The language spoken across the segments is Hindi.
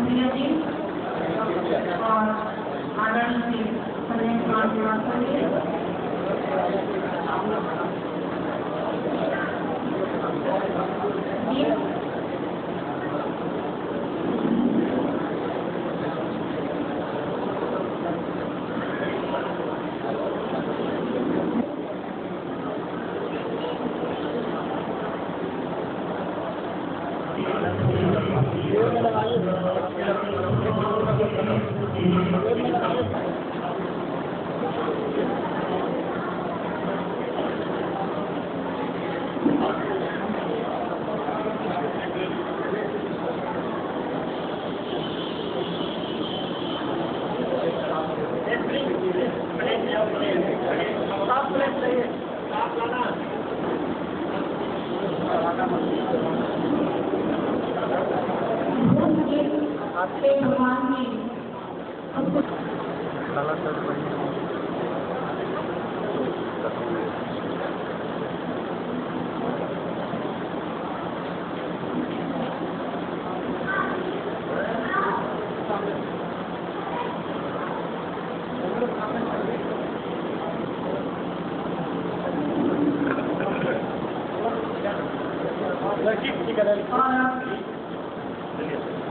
प्रिया जी और आदरणीय संजय कुमार श्रीवास्तव जी।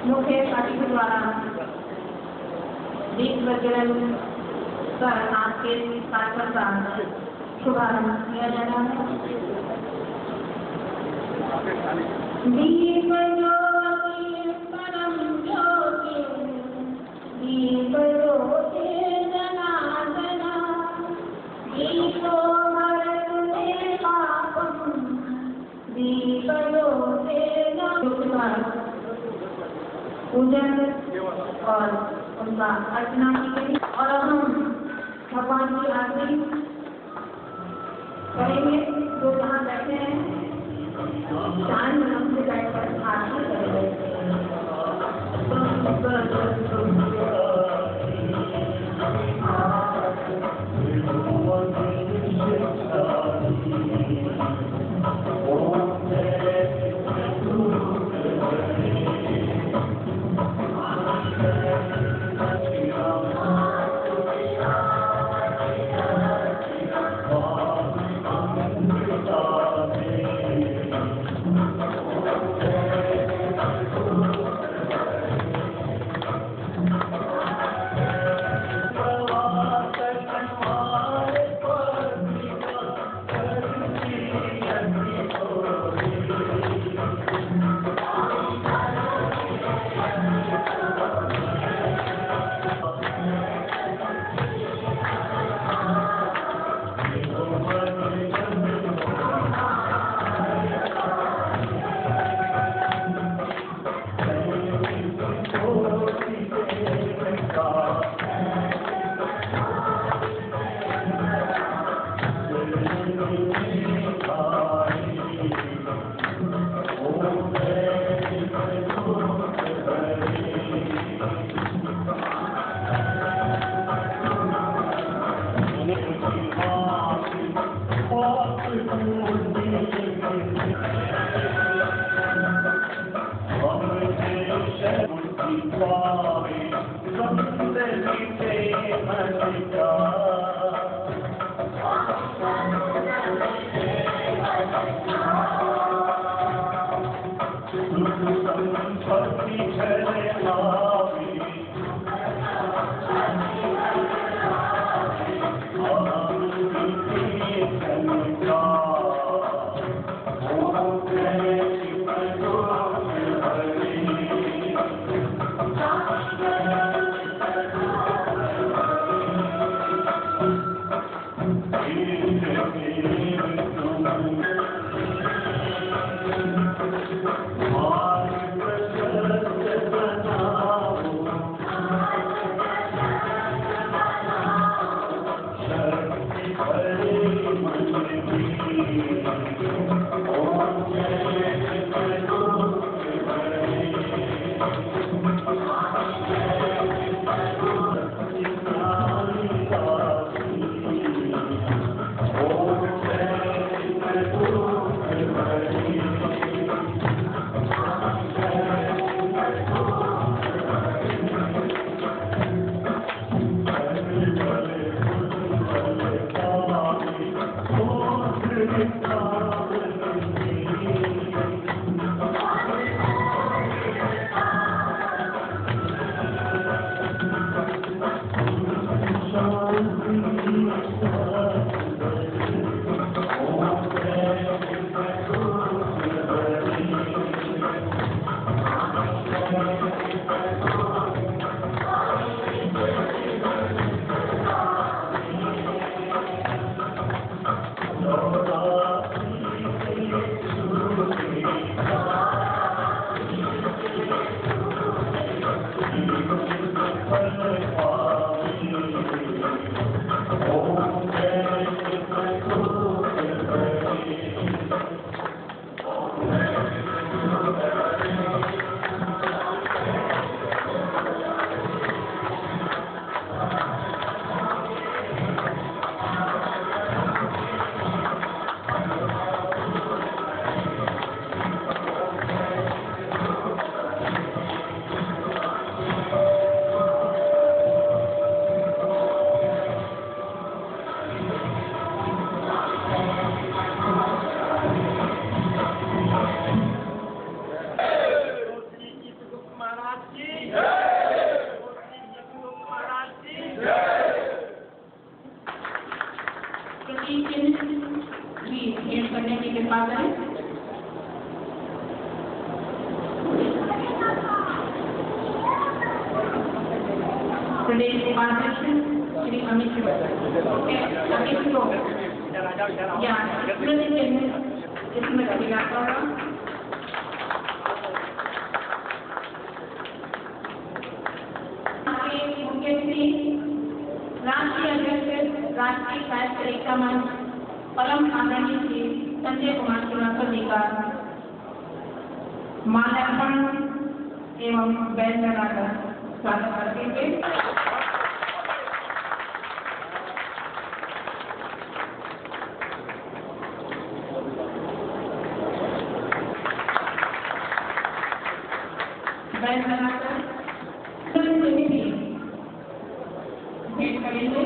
मुख्य पार्टी के द्वारा दीप प्रज्वलन कर आज के कार्यक्रम का शुभारंभ किया जा रहा है। दीप ज्योति परम ज्योति दीप ज्योति जनार्दना दीपो हरतु पापम दीप ज्योति पूजन और उनका अर्चना की गई। और अब हम भगवान की आरती करेंगे। जो जहाँ बैठे हैं शांत मन से बैठकर आरती करेंगे। प्रदेश उपाध्यक्ष श्री अमित को या इसमें दिलाता हुआ मुख्यमंत्री राष्ट्रीय अध्यक्ष राष्ट्रीय साहित्य एकता मंच परम आदरणीय श्री संजय कुमार श्रीवास्तव जी का माल्यार्पण एवं बैच लगाकर स्वागत करते हुए बैच लगाकर भेंट करेंगे।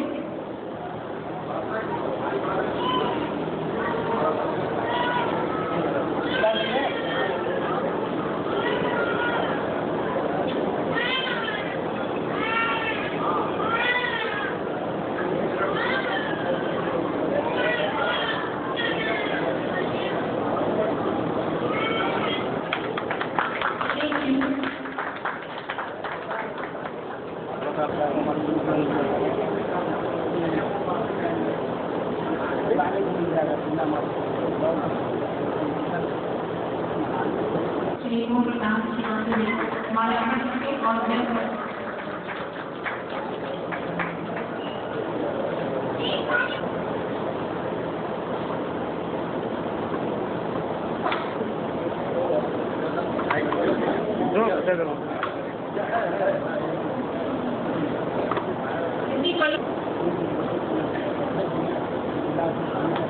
श्री मुरलीनाथ श्रीवास्तव माल्यार्पण और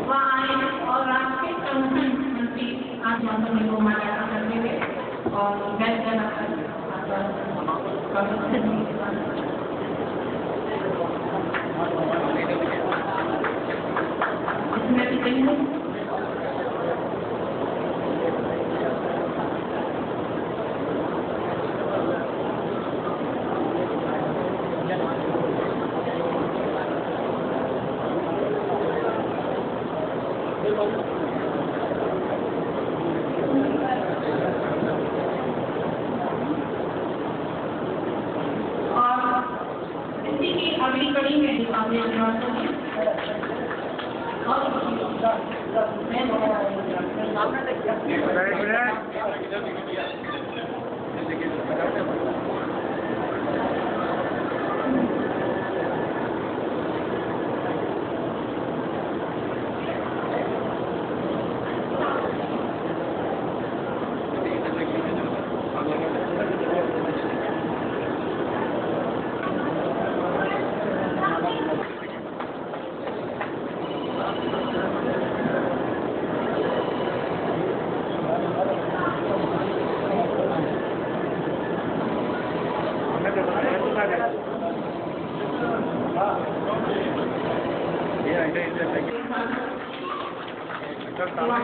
वहाँ आए और राष्ट्रीय संगठन मंत्री आज मौसम को माल्यार्पण करते हुए और बैच लगाकर इसमें भी कहीं अगली कड़ी में आपने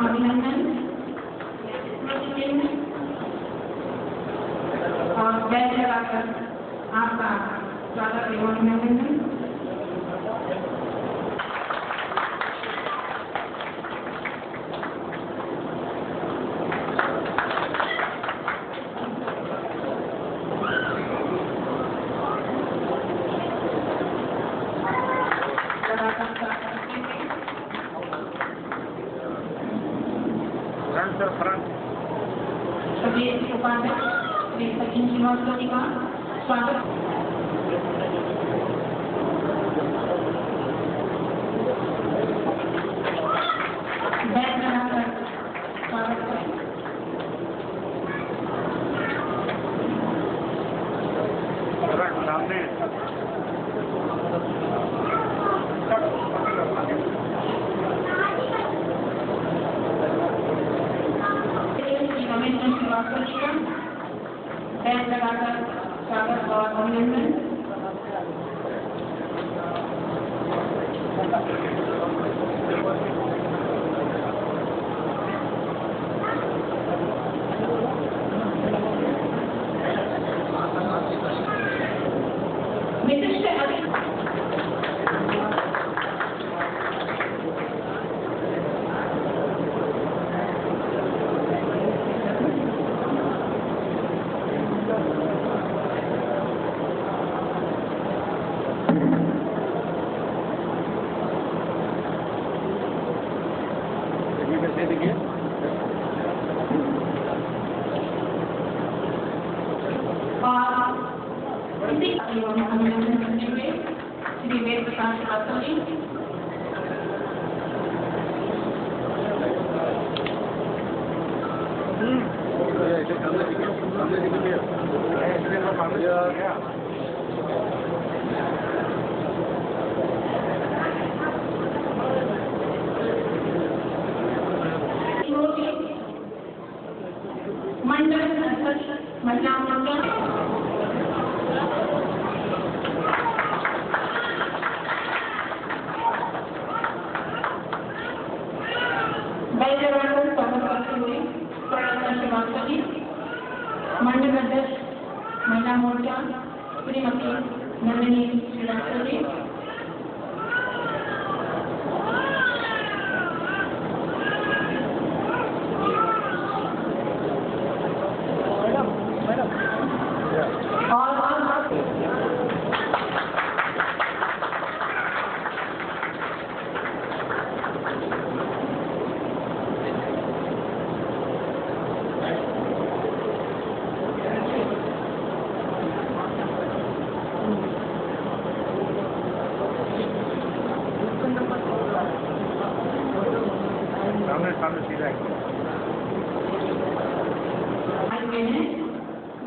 अभिनंदन और बैच लगाकर आपका स्वागत एवं अभिनंदन। प्रदेश उपाध्यक्ष श्री सचिन श्रीवास्तव जी का स्वागत। बैच लगाकर स्वागत करें। बैच लगाकर स्वागत और अभिनंदन। विशिष्ट रेखा श्रीवास्तव जी। मंडल अध्यक्ष महिला मोर्चा, श्रीवास्तव जी। मंडल अध्यक्ष महिला मोर्चा श्रीमती नंदिनी श्रीवास्तव जी।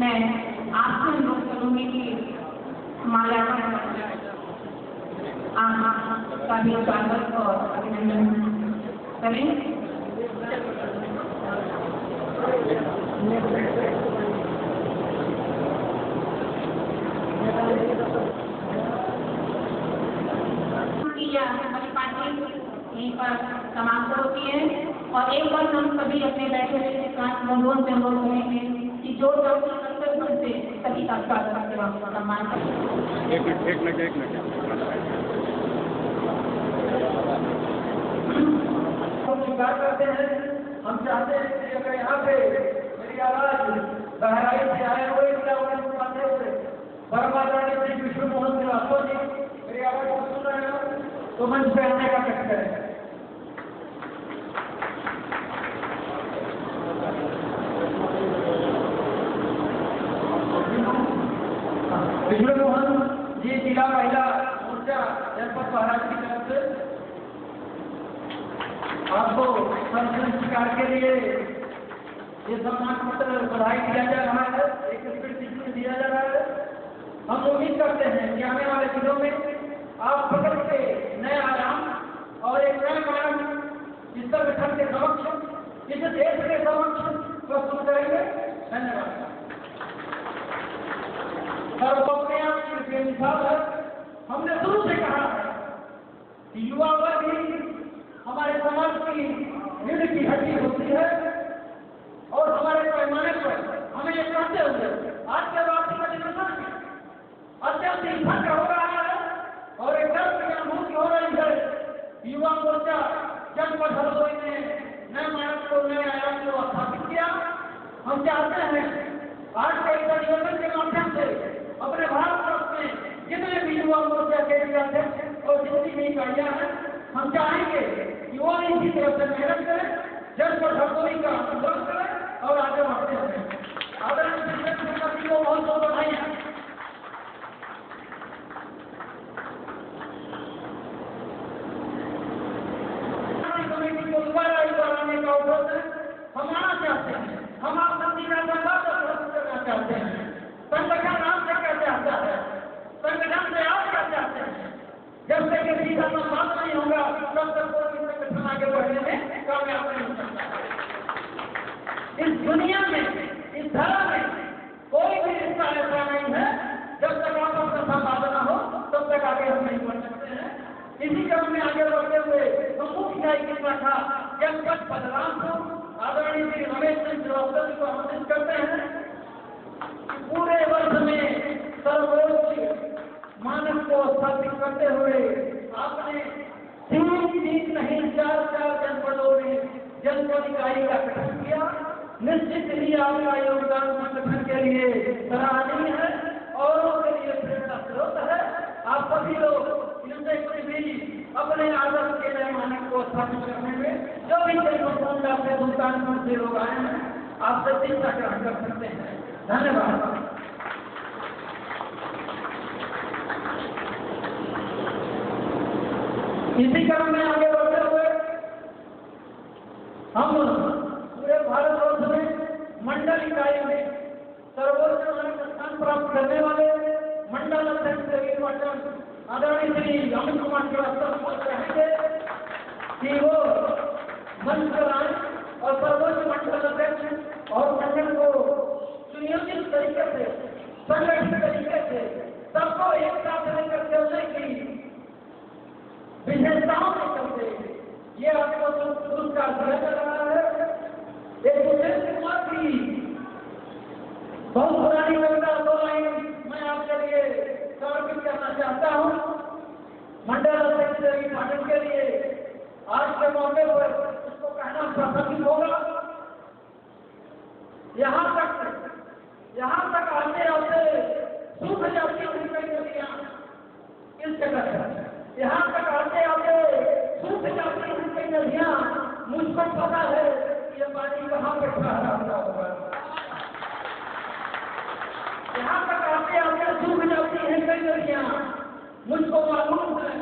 मैं आपसे अनुरोध करूंगी कि माल्यार्पण आपका भी स्वागत और अभिनंदन करें। हमारी पार्टी यहीं पर समाप्त होती है और एक बार हम सभी अपने बैठे हुए साथ बंधुओं से अनुरोध करेंगे कि जो कर्तव्य बनते सभी का स्वागत एवं सम्मान करें। एक मिनट हम स्वीकार करते हैं। हम चाहते हैं कि अगर यहाँ पे मेरी आवाज बहराइच से आए हुए परमाचार्य श्री विष्णु मोहन श्रीवास्तव जी मेरी आवाज को सुन रहे हो तो मंच पे आने का कष्ट करें। विष्णु मोहन जी जिला महिला मोर्चा जनपद महाराष्ट्र की तरफ से आपको संस्कार के लिए ये सम्मान पत्र बधाई दिया जा रहा है, एक स्वीकृति दिया जा रहा है। हम उम्मीद करते हैं कि आने वाले दिनों में आप प्रगति के नए आयाम और एक नए मार्ग इस संगठन के समक्ष इस देश के समक्ष प्रस्तुत करेंगे। धन्यवाद। हमने शुरू से कहा है कि युवा वर्ग ही हमारे समाज की रीढ़ की हड्डी होती है और हमारे पैमाने पर हमें ये कहते हुए आज के राष्ट्रीय अधिवेशन में अत्यंत हिंसक हो रहा है और एक गर्व की अनुभूति हो रही है। युवा मोर्चा जनपद हरदोई ने नए मार्ग को नए आयाम को स्थापित किया। हम चाहते हैं आज के इस अधिवेशन के माध्यम से अपने भारतवर्ष में जितने भी युवा मोर्चा के अध्यक्ष और जितनी भी इकाइयां हैं, हम चाहेंगे कि वो इसी तरह से मेहनत करें, जनपद हरदोई का अनुसरण करें और आगे बढ़ते रहें। आदरणीय शिक्षक को बहुत बहुत बधाई। कमेटी को दोबारा आने का अवसर हम आना चाहते हैं। हम आप सभी का धन्यवाद करना चाहते हैं। संगठन आपसे क्या चाहता है, संगठन से आप क्या चाहते हैं। जब तक ये सीधा संवाद नहीं होगा तब तक कोई संगठन आगे बढ़ने में कामयाब नहीं हो सकता। इस दुनिया में, इस धरा में कोई भी रिश्ता ऐसा नहीं है जब तक आपस में संवाद न हो तब तक आगे हम नहीं बढ़ सकते हैं। इसी क्रम में आगे बढ़ते हुए हम मुख्य न्याय की शाखा जनपद बलरामपुर आदरणीय श्री रमेश चंद्र श्रीवास्तव जी को आमंत्रित करते हैं। पूरे वर्ष में सर्वोच्च मानक को स्थापित करते हुए आपने 3 नहीं 4 जनपदों में जनपद इकाई का गठन किया। निश्चित ही आपका योगदान संगठन के लिए सराहनीय है, औरों के लिए प्रेरणा स्रोत है। आप सभी लोग इनसे भी अपने आदर्श के नए मानक को स्थापित करने में जो भी टेलीफोन से सुल्तानपुर से लोग आए हैं आपसे शिक्षा ग्रहण कर सकते हैं। धन्यवाद। इसी क्रम में आगे बढ़ते हुए हम पूरे भारतवर्ष में मंडल इकाई में सर्वोच्च नागरिक स्थान प्राप्त करने वाले मंडल अध्यक्ष निर्वाचन आदरणीय श्री अमित कुमार श्रीवास्तव कहेंगे कि वो मंच पर आए और सर्वोच्च मंडल अध्यक्ष और मंडल को सुनियोजित तरीके से संगठित तरीके से सबको एक साथ लेकर चलने की विशेषताओं के चलते ये आपको पुरस्कार दिया जा रहा है। एक सुशील कुमार की बहुत पुरानी कविता दो लाइन मैं आपके लिए समर्पित करना चाहता हूँ। मंडल अध्यक्ष पाठन के लिए आज के मौके पर इसको कहना प्रासंगिक होगा। यहाँ तक आते आते सूख जाती हुई कई नदियाँ इस जगह पर, यहाँ तक आते आते सूख जाती हुई कई नदियाँ, मुझको पता है ये पानी कहाँ पे ठहरा होगा। यहाँ तक आते आते सूख जाती है कई नदियाँ, मुझको मालूम है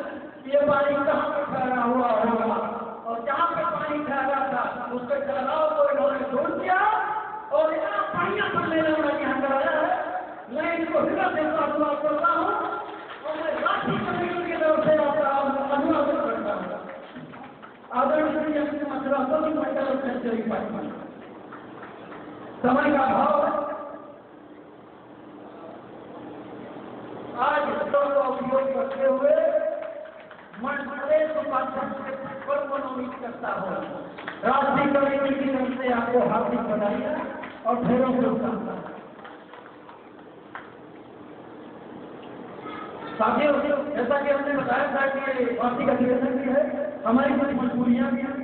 ये पानी कहाँ पे ठहरा हुआ होगा। और जहाँ पे पानी ठहरा था उसके ठहराव को इन्होंने छोड़ दिया और इतना बढ़िया सम्मेलन में यहाँ कराया है। मैं इनको हृदय से धन्यवाद करता हूँ और मैं राष्ट्रीय कमेटी की तरफ से आपका अभिवादन करता हूँ। आदरणीय श्री मंडल समय का भाव आज का उपयोग करते हुए प्रदेश उपाध्यक्ष पर मनोनीत करता हो। राष्ट्रीय कमेटी की तरफ से आपको हार्दिक बधाई और ढेरों शुभकामनाएं। साथियों, जैसा कि हमने बताया था कि वार्षिक अधिवेशन भी है, हमारी कुछ मजबूरियां भी हैं।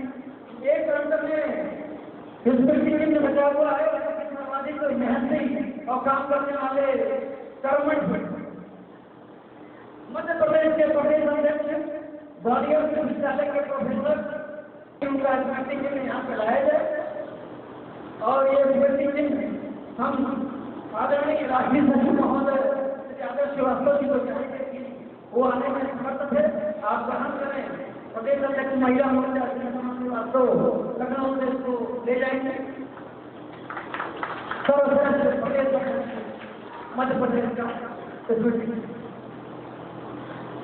एक अंत में स्मृति चिन्ह बचा हुआ है, सामाजिक मेहनती और काम करने वाले कर्मठ मध्य प्रदेश के प्रदेश अध्यक्ष ग्वालियर विश्वविद्यालय के प्रोफेसर उनका स्मृति चिन्ह यहाँ पे लाया जाए और ये स्मृति चिन्ह हम आदरणीय राष्ट्रीय सचिव महोदय आदर्श श्रीवास्तव जी को चाहेंगे कि वो आने में समर्थ थे, आप ग्रहण करें। प्रदेश अध्यक्ष महिला मोर्चा श्रीवास्तव लखनऊ से इसको ले जाएंगे। सर्वश्रेष्ठ प्रदेश मध्य प्रदेश का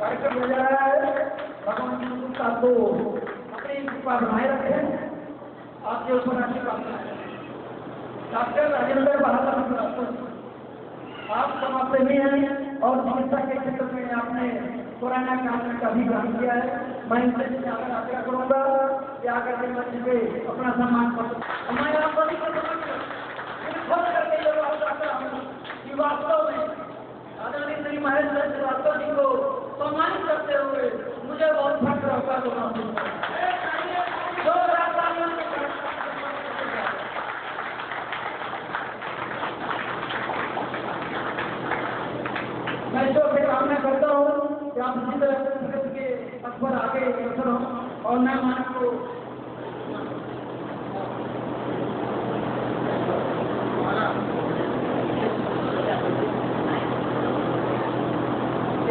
कार्यक्रम हो जा रहा है। भगवान का तो अपनी कृपा बनाए रखे, आपके ऊपर आशीर्वाद बनाए। डॉक्टर राजेंद्र बहादुर आप समाजसेवी हैं और चिकित्सा के क्षेत्र में आपने कोरोना काल में काफी काम किया है। मैं इनसे आकर आग्रह करूंगा कि आकर के मंच पे अपना सम्मान करें। मैं आप सभी को खोल करके ये बात करता हूँ कि वास्तव में आदरणीय श्री महेंद्र श्रीवास्तव जी को सम्मानित करते हुए मुझे बहुत फख्र होगा। मैं जो भी कामना करता हूँ कि आप इसी तरह के अखबार आगे अवसर हों और मैं मान को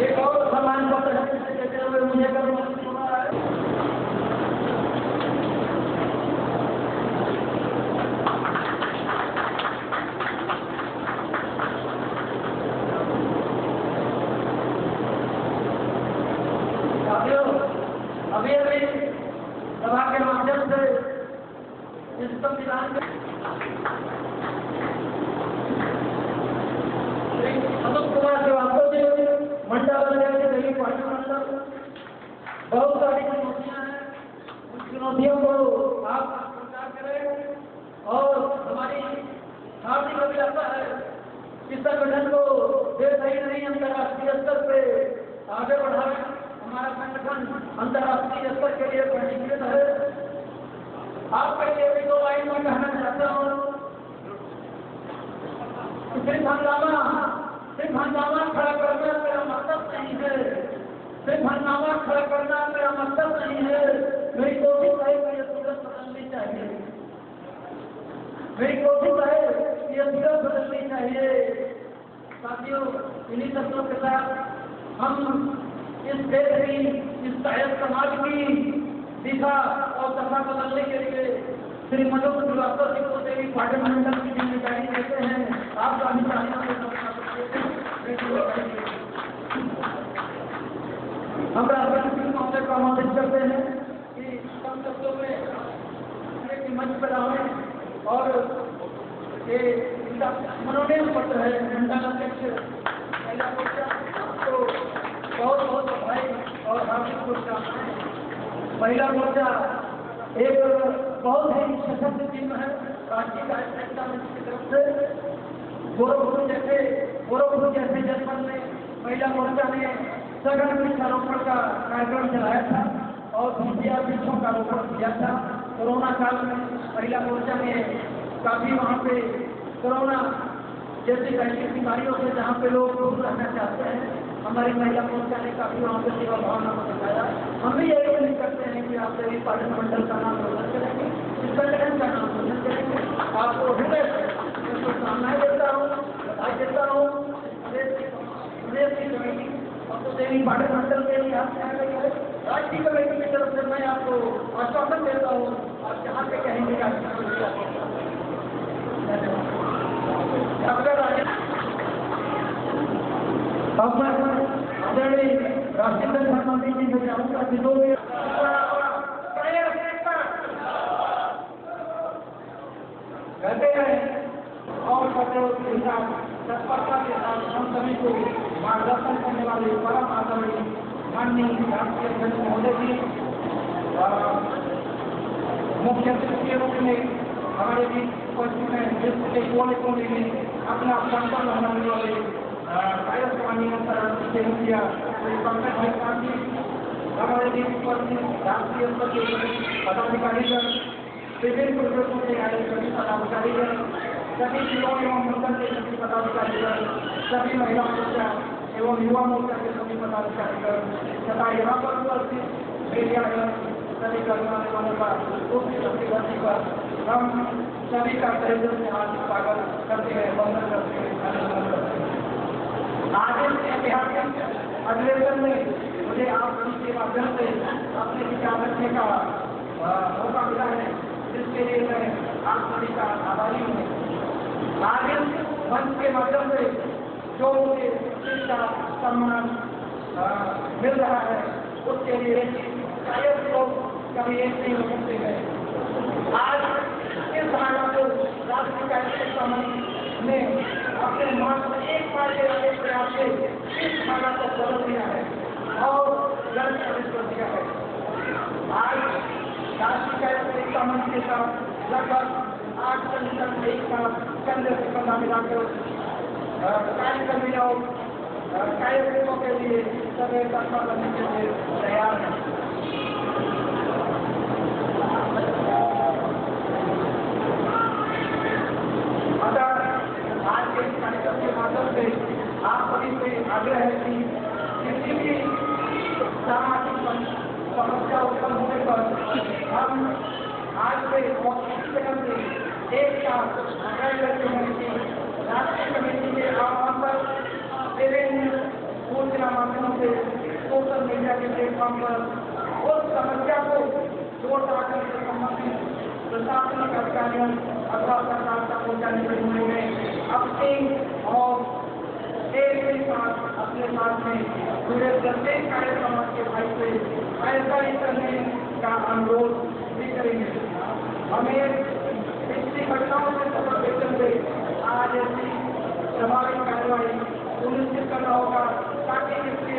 एक और सम्मान पत्र देते हुए मुझे अभी सभा के माध्यम से इस संविधान के अमित कुमार श्रीवास्तव जी मंडल दिल्ली पार्टी मंडल, बहुत सारी चुनौतियां हैं, उन चुनौतियों को आप स्वीकार करें और हमारी हार्दिक अभिलाषा है कि संगठन को देश ही नहीं अंतर्राष्ट्रीय स्तर पे आगे बढ़ाएं। हमारा संगठन अंतर्राष्ट्रीय स्तर के लिए पंजीकृत है। आपके लिए भी दो लाइन में कहना चाहता हूँ। सिर्फ हंगामा खड़ा करना मेरा मकसद नहीं है, सिर्फ हंगामा खड़ा करना मेरा मकसद नहीं है। मेरी कोशिश है कि ये सूरत बदलनी चाहिए, मेरी कोशिश है कि ये सूरत बदलनी चाहिए। साथियों, इन्हीं शब्दों के साथ हम इस देश की, इस साहित्य समाज की दिशा और दशा बदलने के लिए श्री मनोज श्रीवास्तव जी को देवी पाटन मंडल की जिम्मेदारी देते हैं। आप सभी साथियों हम राष्ट्रपति महोदय को आमंत्रित करते हैं कि कम शब्दों में मंच पर आए और ये इनका मनोनयन पत्र है मंडल अध्यक्ष महिला मोर्चा, तो बहुत बहुत बधाई और हार्दिक शुभकामनाएं। महिला मोर्चा एक बहुत ही सशक्त टीम है राष्ट्रीय कार्यकर्ता मंच की तरफ से। गोरखपुर जैसे जनपद में महिला मोर्चा ने सघन वृक्षारोपण का कार्यक्रम चलाया था और 20 वृक्षों का रोपण किया था। कोरोना काल में महिला मोर्चा ने काफी वहाँ पे कोरोना जैसी वैश्विक बीमारियों से जहाँ पे लोग दूर रहना चाहते हैं, हमारी महिला मोर्चा ने काफी वहाँ पे सेवा भावना को दिखाया। हम भी यही उम्मीद करते हैं कि आप देवी पाटन मंडल का नाम रोशन करेंगे, इस संगठन का नाम रोशन करेंगे। आपको हृदय से शुभकामनाएं देता हूँ, बधाई देता हूँ। प्रदेश की कमेटी और तो देवी पाटन मंडल के लिए आपसे आ गई है, राष्ट्रीय कमेटी की तरफ से मैं आपको आश्वासन देता हूँ, आप जहाँ पे कहेंगे अब मैं आदरणीय राष्ट्रीय प्रधानमंत्री जी से चाहूँगा कि दो कहते हैं और तत्परता के साथ हम सभी को मार्गदर्शन करने वाले परम आदरणीय माननीय राष्ट्रीय अध्यक्ष महोदय जी, मुख्य अतिथि के रूप में हमारे बीच उपस्थित हैं, जिसके कोने कोने में अपना संपर्क बनाने वाले कायरत के मुखिया पंकज भाई जी, हमारे बीच उपस्थित राष्ट्रीय स्तर के पदाधिकारीगण, विभिन्न प्रदेशों से आए सभी पदाधिकारीगण, सभी जिलों एवं मंडल के सभी पदाधिकारीगण, सभी महिला मोर्चा एवं युवा मोर्चा के सभी पदाधिकारीगण तथा यहाँ पर उपस्थित मीडियागण, सभी कर्मचारी वालों का पर हम सभी का सहयोग से हार्दिक स्वागत करते हैं, वंदन करते हैं। आज इस ऐतिहासिक अधिवेशन में मुझे आप सभी के माध्यम से अपने विचार रखने का मौका मिला है, जिसके लिए मैं आप सभी का आभारी हूँ। आज इस मंच के माध्यम से जो मुझे शिक्षा सम्मान मिल रहा है, उसके लिए शायद लोग कभी एक नहीं हो सकते हैं। आज इस धारणा को राष्ट्रीय कार्यकर्ता मंच ने अपने मार्ग में एक बार के प्रयास से इस धारणा को बदल दिया है और जन प्रवेश कर दिया है। आज राष्ट्रीय कार्यकर्ता मंच के साथ लगभग 8 संगठन एक साथ कंधे से कंधा मिलाकर कार्यक्रमी लोग कार्यक्रमों के लिए समय तत्पर करने के लिए तैयार हैं। आज के कार्यक्रम के माध्यम से आप सभी से आग्रह है कि किसी भी सामाजिक समस्या उत्पन्न होने पर हम आज से जगह से एक साथ करते हैं कि राष्ट्रीय कमेटी के आह्वान पर विभिन्न सूचना माध्यमों से सोशल मीडिया के प्लेटफॉर्म पर उस समस्या को जोड़ कर संबंधित प्रशासनिक अधिकारियों अथवा सरकार तक पहुँचाने के लिए में अपने और एक के साथ अपने साथ में जुड़े प्रत्येक कार्य समाज के भाई से ऐसा ही करने का अनुरोध भी करेंगे। हमें पिछली घटनाओं से सबक लेते हुए आज ऐसी प्रभावी कार्रवाई सुनिश्चित करना होगा ताकि इसके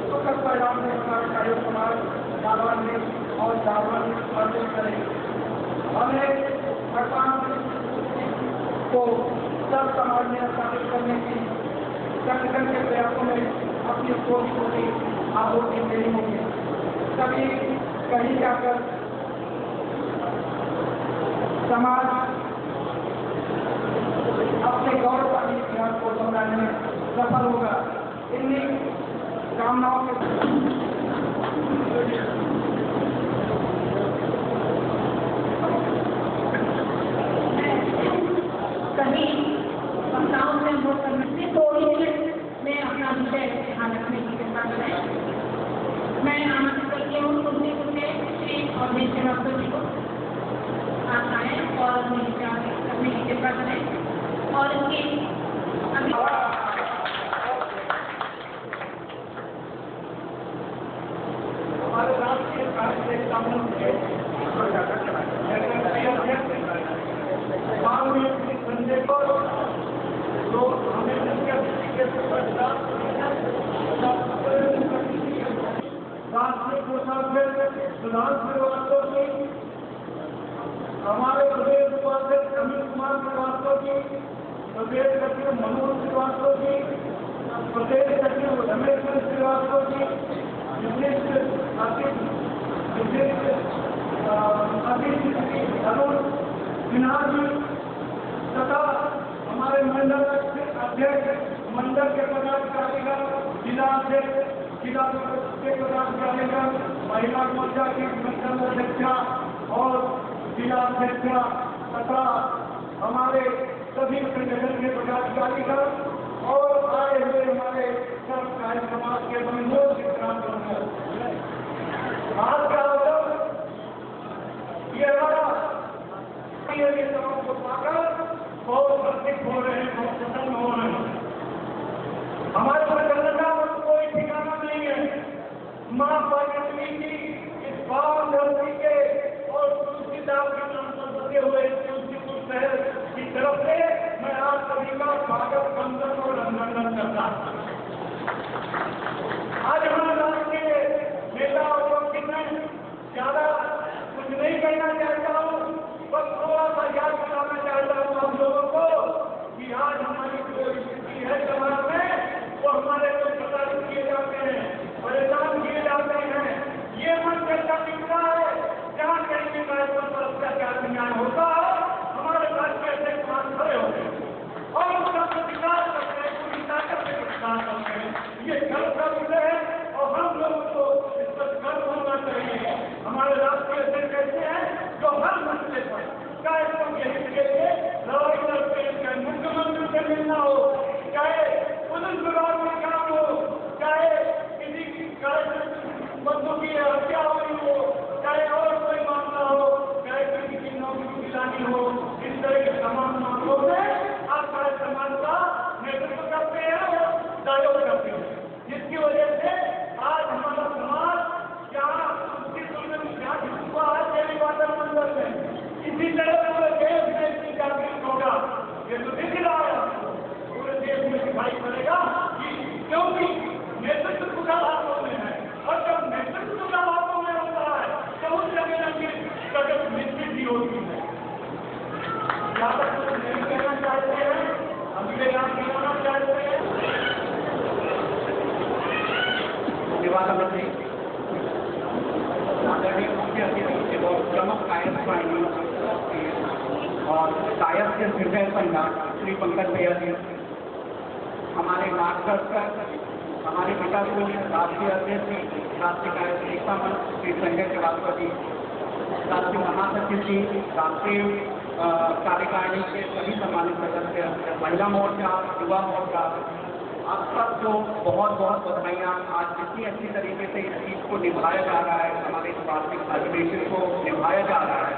सुखद परिणाम से हमारा कार्य समाज जागरण में और जागरण अर्जित करें। हमें भगवान को सब समाज में स्थापित करने की संगठन के प्रयासों में अपनी सोच को भी आपूर्ति देनी होगी। सभी कहीं जाकर समाज अपने गौरवशाली इतिहास को दोहराने में सफल होगा। इन्हीं कामनाओं के सभी वक्ताओं से अनुरोध करने से 2 मिनट में अपना विषय ध्यान रखने की कृपा करें। राष्ट्रीय कोषाध्यक्ष सुधांशु श्रीवास्तव जी, हमारे प्रदेश उपाध्यक्ष अमित कुमार श्रीवास्तव जी, प्रदेश सचिव मनोज श्रीवास्तव जी, प्रदेश सचिव रमेश श्रीवास्तव जी, विशिष्ट अतिथि अरुण सिन्हा जी तथा हमारे मंडल अध्यक्ष, मंडल के पदाधिकारीगण, जिला अध्यक्ष, जिला के पदाधिकारीगण, महिला मोर्चा की मंडल अध्यक्षा और जिला अध्यक्षा तथा हमारे सभी संगठन के पदाधिकारीगण और आए हुए हमारे सर्वकारी समाज के बंधुओं आज का अवसर ये हमारा को पाकर बहुत प्रतीक हो रहे हैं, बहुत प्रसन्न हो रहे हैं। हमारे संगठन का कोई ठिकाना नहीं है। मां पार्वती की इस पावन धरती के और तुलसीदास के नाम पर बसे हुए तुलसीपुर शहर की तरफ से मैं आप सभी का स्वागत, वंदन और अभिनंदन करता हूं। आज हमारे राष्ट्रीय नेता और मैं ज्यादा कुछ नहीं कहना चाहता हूँ, बस थोड़ा सा याद कराना चाहता हूँ आप लोगों को कि आज हमारी जो स्थिति है समाज में, वो हमारे लोग प्रताड़ित किए जाते हैं, परेशान किए जाते हैं। ये मन चर्चा दिखता है जहाँ कहीं भी कार्यक्रम पर अत्याचार न्याय होता है, हमारे राष्ट्रीय अध्यक्ष वहां खड़े होते हैं और उसका प्रतिकार करते हैं, पूरी ताकत से प्रतिकार करते हैं। ये गर्व का विषय है और हम लोगों को इस पर गर्व होना चाहिए। हमारे राष्ट्रीय अध्यक्ष कहते हैं जो हर मसले पर चाहे के लिए लड़ाई लड़ते हैं, चाहे मुख्यमंत्री से मिलना हो, चाहे पुलिस विभाग में काम हो, चाहे किसी बंधु की हत्या हुई हो, चाहे और कोई मामला हो, चाहे किसी की नौकरी दिलानी हो, इस तरह के तमाम मामलों में आप सारे समाज का नेतृत्व करते हैं और सहयोग करते हैं, जिसकी वजह से आज हमारा समाज जहाँ हुआ है तेरी वातावरण में इसी तरह पूरे देश में इतनी जागृत होगा। ये तो दिख रहा है पूरे देश में दिखाई पड़ेगा कि क्योंकि नेतृत्व का हाथों में है और जब नेतृत्व का हाथों में होता है तो उस जगह की प्रगति निश्चित ही होती है। ज्यादा कुछ नहीं कहना चाहते हैं, अगले काम करना चाहते हैं। आदरणीय मुख्य अतिथि और प्रमुख कायस्थ और कायस्थ हृदय सम्राट श्री पंकज भैया जी, हमारे मार्गदर्शक, हमारे पिता को राष्ट्रीय अध्यक्ष राष्ट्रीय कायस्थ एकता मंच श्री संजय श्रीवास्तव जी, राष्ट्रीय महासचिव जी, राष्ट्रीय कार्यकारिणी के सभी सम्मानित सदस्य, महिला मोर्चा, युवा मोर्चा, आप सबको बहुत बहुत बधाइयाँ। आज जितनी अच्छी तरीके से इस चीज़ को निभाया जा रहा है, हमारे वार्षिक अधिवेशन को निभाया जा रहा है,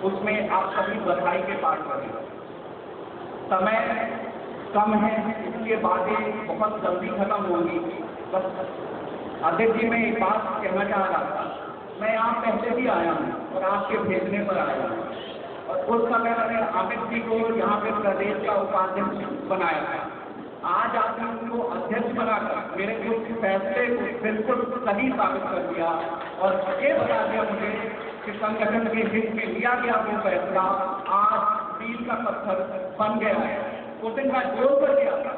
उसमें आप सभी बधाई के पात्र बने। समय कम है, इसलिए बातें बहुत जल्दी खत्म होंगी। बस अध्यक्ष जी मैं एक बात कहना चाह रहा था, मैं यहाँ पहले भी आया हूँ और आपके भेजने पर आया हूँ और उस समय मैंने अमित जी को यहाँ पे प्रदेश का उपाध्यक्ष बनाया था। आज आपने उनको अध्यक्ष बनाकर मेरे कुछ फैसले को बिल्कुल सही साबित कर दिया और ये बता दिया मुझे कि संगठन के हित में लिया गया वो फैसला आज मील का पत्थर बन गया है। उस दिन मैं जोर कर दिया था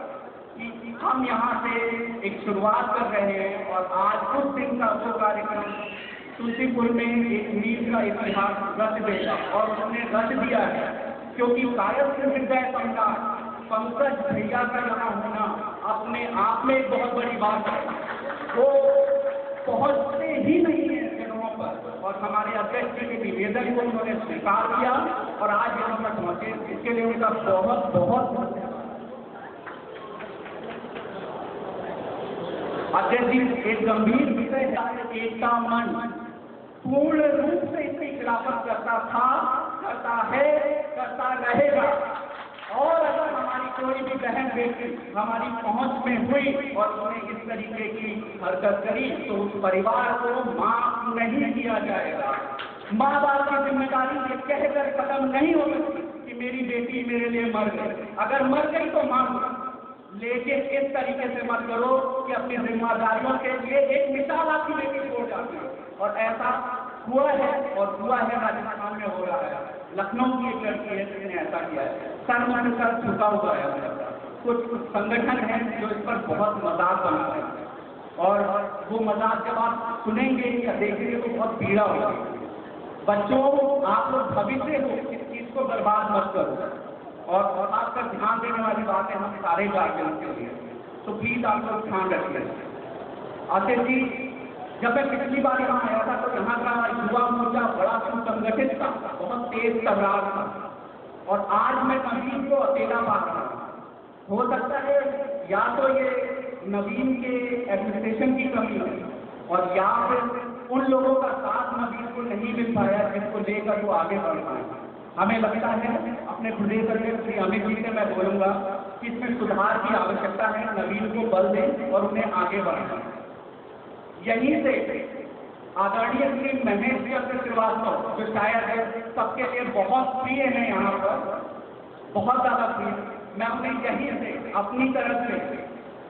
कि हम यहाँ से एक शुरुआत कर रहे हैं और आज उस दिन का वो कार्यक्रम तुलसीपुर में एक मील का इतिहास रच देगा और उन्होंने रच दिया है, क्योंकि कायस्थ हृदय सम्राट पंकज भैया का यहाँ होना अपने आप में एक बहुत बड़ी बात है। वो पहुँचते ही नहीं है जगहों पर और हमारे अध्यक्ष जी के निवेदन को उन्होंने स्वीकार किया और आज यहाँ तक पहुँचे, इसके लिए उनका बहुत बहुत धन्यवाद। अध्यक्ष जी एक गंभीर विषय है, एकता मन पूर्ण रूप से इसकी खिलाफत करता था, करता है, करता रहेगा। और अगर हमारी कोई भी बहन बेटी हमारी पहुंच में हुई और उन्हें इस तरीके की हरकत करी तो उस परिवार को माफ नहीं किया जाएगा। माँ बाप की जिम्मेदारी ये कहकर खत्म नहीं हो सकती कि मेरी बेटी मेरे लिए मर गई, अगर मर गई तो माफ, एक इस तरीके से मत करो कि अपनी जिम्मेदारियों के लिए एक मिसाल आपकी बेटी छोड़ जाती है। और ऐसा हुआ है राजस्थान में हो रहा है। लखनऊ की एक लड़की है जिसने ऐसा किया है, सर झुका हुआ है। कुछ संगठन हैं जो इस पर बहुत मजाक बना रहे हैं और वो मजाक जब आप सुनेंगे या देखेंगे तो बहुत पीड़ा होगी। बच्चों, आप लोग भविष्य हो, इस चीज को बर्बाद मत करो। और खासकर ध्यान देने वाली बात है हम सारे गार्जियन के लिए, तो प्लीज आप लोग ध्यान रखिए। आतिश जी, जब मैं पिछली बार यहाँ आया था तो यहाँ का युवा मोर्चा बड़ा सुसंगठित था, बहुत तेज तर्रार था। और आज मैं नवीन को अकेला पा रहा हूँ। हो सकता है या तो ये नवीन के एडमिनिस्ट्रेशन की कमी है और या फिर उन लोगों का साथ नवीन को नहीं मिल पाया जिसको लेकर वो आगे बढ़ पाए। हमें लगता है, अपने प्रदेश अध्यक्ष श्री अमित जी से मैं बोलूंगा कि इसमें सुधार की आवश्यकता है, नवीन को बल दें और उन्हें आगे बढ़ाएं। यहीं से आदरणीय श्री महेश चंद्र श्रीवास्तव, जो शायद सबके लिए बहुत प्रिय है, यहाँ पर बहुत ज्यादा प्रिय, मैं उन्हें यहीं से अपनी तरफ से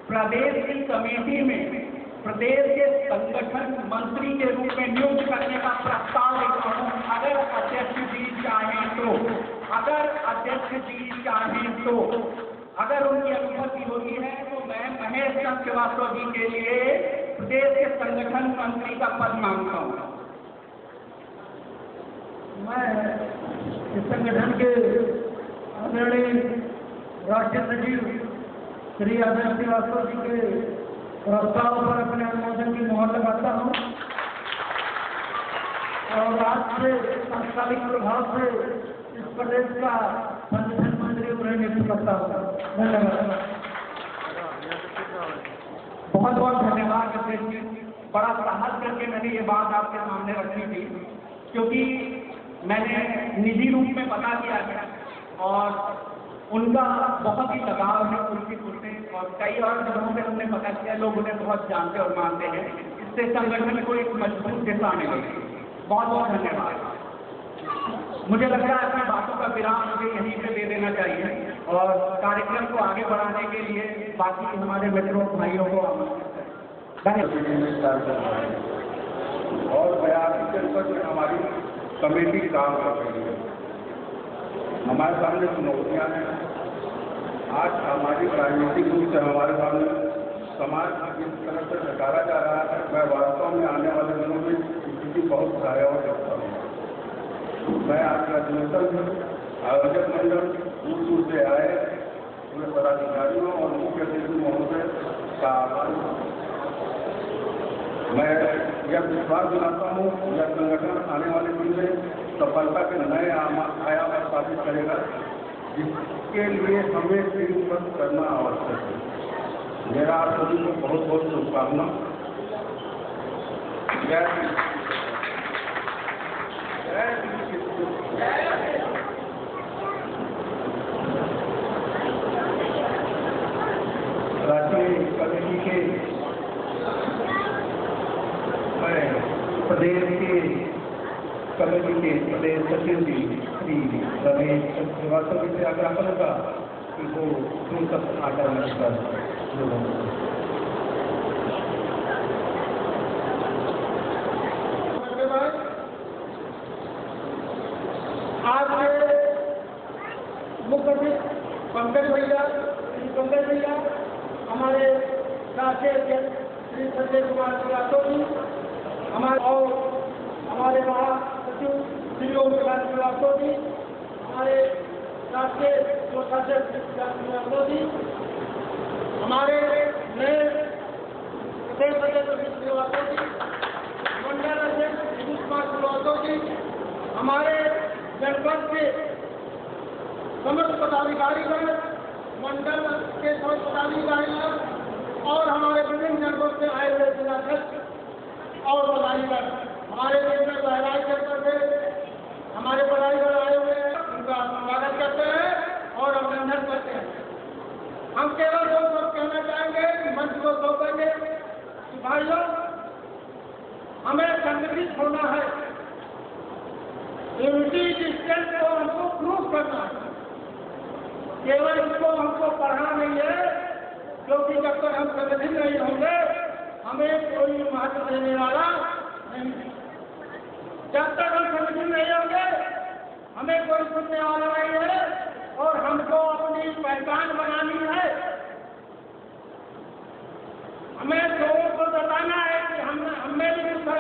प्रदेश की कमेटी में प्रदेश के संगठन मंत्री के रूप में नियुक्त करने का प्रस्ताव देता हूँ। अगर अध्यक्ष जी चाहें तो, अगर उनकी अनुमति होती है तो मैं महेश चंद्र श्रीवास्तव जी के लिए प्रदेश के संगठन मंत्री का पद मांगता हूँ। मैं इस संगठन के आदरणीय राष्ट्रीय सचिव श्री आदर्श श्रीवास्तव जी के प्रस्ताव पर अपने अनुमोदन की मोहर लगाता हूँ और आज से तात्कालिक प्रभाव से इस प्रदेश का संगठन मंत्री नियुक्त करता हूँ। धन्यवाद। बहुत बहुत धन्यवाद अध्यक्ष जी। बड़ा साहस करके मैंने ये बात आपके सामने रखी थी, क्योंकि मैंने निजी रूप में पता किया है और उनका बहुत ही लगाव है कुर्सीपुर से, और कई और जगहों पे हमने पता किया, लोग उन्हें बहुत जानते और मानते हैं। इससे संगठन को एक मजबूत दिशा मिलेगी। बहुत बहुत धन्यवाद। मुझे लग रहा है अपनी बातों का विराम मुझे यहीं पे दे देना चाहिए और कार्यक्रम को आगे बढ़ाने के लिए बाकी हमारे मित्रों भाइयों को धन्यवाद। और बयासी के ऊपर हमारी कमेटी काम कर रही है। हमारे सामने चुनौतियाँ हैं। आज सामाजिक राजनीतिक रूप से हमारे सामने समाज जिस तरह से नकारा जा रहा है, मैं वास्तव में आने वाले दिनों में स्थिति बहुत भयावह देखता हूँ। मैं आज अधिवेशन आयोजक मंडल दूर दूर से आए पूरे पदाधिकारियों और मुख्य अतिथि महोदय का आभार। मैं यह विश्वास दिलाता हूँ यह संगठन आने वाले दिन में सफलता के नए आयाम स्थापित करेगा, जिसके लिए हमें टीमबद्ध करना आवश्यक है। मेरा आप सभी को बहुत बहुत शुभकामना। राष्ट्रीय कमेटी के प्रदेश के कमेटी के प्रदेश सचिव जी श्री रमेश श्रीवास्तव जी से आग्रह करूँगा कि वो दूर तक आकर मिलकर लोगों आज मुख्य पंकज भैया, हमारे राष्ट्रीय अध्यक्ष श्री संजय कुमार श्रीवास्तव जी, हमारे महासचिव श्री ओम प्रकाश श्रीवास्तव जी, हमारे राष्ट्रीय कोषाध्यक्ष श्रीवास्तव जी, हमारे नए प्रदेश अध्यक्ष श्रीवास्तव जी, मंडल अध्यक्ष विष्णु कुमार श्रीवास्तव जी, हमारे जनपद के समस्त पदाधिकारीगण, मंडल के समस्त पदाधिकारीगण और हमारे विभिन्न जनपद से आए हुए जिलाध्यक्ष और पदाधिकारी, हमारे देश में बहराइच जनपद से हमारे पदाधिकारी आए हुए हैं, उनका स्वागत करते हैं और अभिनंदन करते हैं। हम केवल दो शब्द कहना चाहेंगे, मंच को सौंपेंगे कि भाइयों, हमें संगठित होना है, यूनिटी डिस्टेंस को हमको प्रूव करना है। केवल इसको हमको पढ़ना नहीं है, हमें कोई महत्व देने वाला नहीं। जब तक हम समिति नहीं होंगे हमें कोई सुनने वाला नहीं है और हमको अपनी पहचान बनानी है। हमें लोगों को बताना है कि हमें भी कुछ है।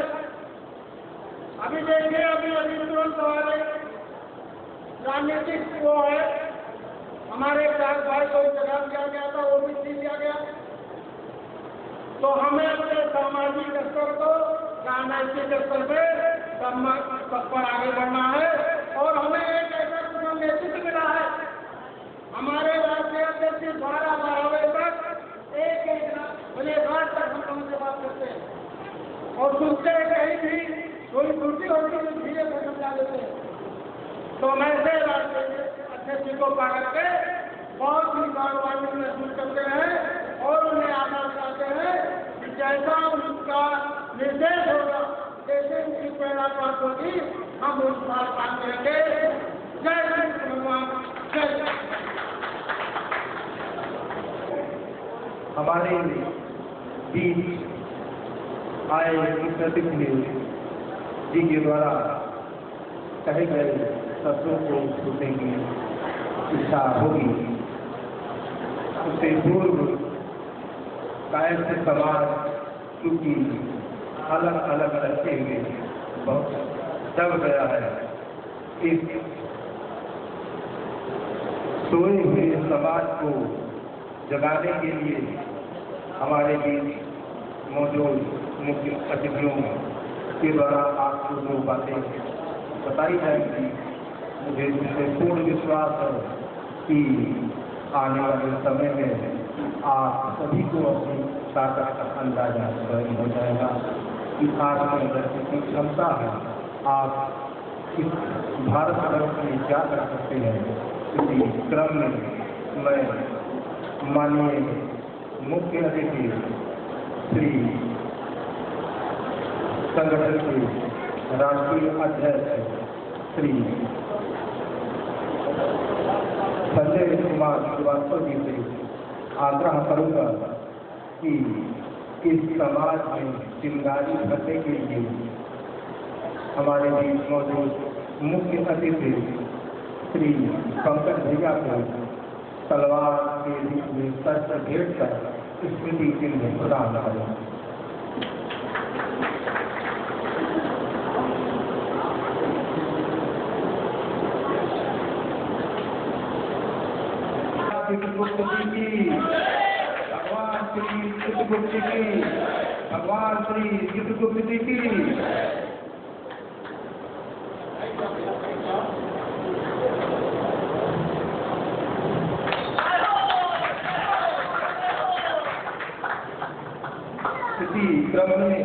अभी देखिए अभी तुरंत हमारे राजनीतिक वो है, हमारे चार भाई को जगह दिया गया था, वो भी छीन लिया गया। तो हमें अपने सामाजिक स्तर को राजनैतिक स्तर पर आगे बढ़ना है और हमें एक ऐसा कुछ नेतृत्व मिला है। हमारे राष्ट्रीय अध्यक्ष 12 बजे तक एक बजे रात तक हम उनसे बात करते हैं और सुनते हैं कहीं भी कोई त्रुटि होती है धीरे से समझा देते हैं। तो मैं से राष्ट्रीय अध्यक्ष को पा करके बहुत ही गौरवान्वित महसूस करते हैं और उन्हें आशा करते हैं कि जैसा उनका निर्देश होगा, जैसे उनकी प्रेरणा प्राप्त होगी, हम उस साल काम करेंगे। जय श्री भगवान, जय। हमारे बीच आए मुख्य अतिथि जी के द्वारा कहे गए शब्दों को सुनने की इच्छा होगी। उससे पूर्व कायस्थ समाज क्योंकि अलग अलग रखे हुए बहुत दब गया है। इस सोए हुए समाज को जगाने के लिए हमारे बीच मौजूद मुख्य अतिथियों के द्वारा आपको जो बातें बताई जाएगी, मुझे इससे पूर्ण विश्वास है कि आने वाले समय में आप सभी को अपनी ताकत का अंदाजा हो जाएगा कि आपके अंदर कितनी क्षमता है। आप इस भारत वर्ष में क्या कर सकते हैं। इसी क्रम में मैं माननीय मुख्य अतिथि श्री संगठन के राष्ट्रीय अध्यक्ष श्री संजय कुमार श्रीवास्तव जी से आग्रह करूंगा कि इस समाज में चिंगारी भरने के लिए हमारे बीच मौजूद मुख्य अतिथि श्री पंकज भैया को तलवार के रूप में शस्त्र भेंट कर स्मृति चिन्ह प्रदान करें। चित्रगुप्त जी की, भगवान श्री चित्रगुप्त जी की, भगवान श्री चित्रगुप्त जी की। इसी क्रम में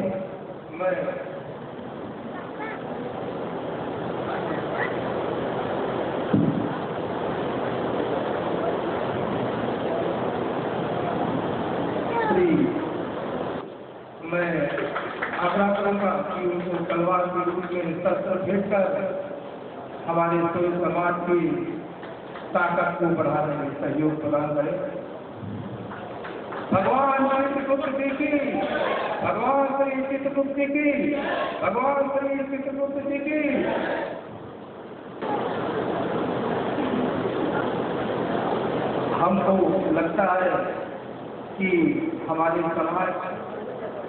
मैं आग्रह करूंगा कि उनको तलवार के रूप में शस्त्र भेंट कर हमारे सोए समाज की ताकत को बढ़ाने में सहयोग प्रदान करें। भगवान श्री चित्रगुप्त जी की, भगवान श्री चित्रगुप्त जी की, भगवान श्री चित्रगुप्त जी की। हमको लगता है कि हमारे समाज,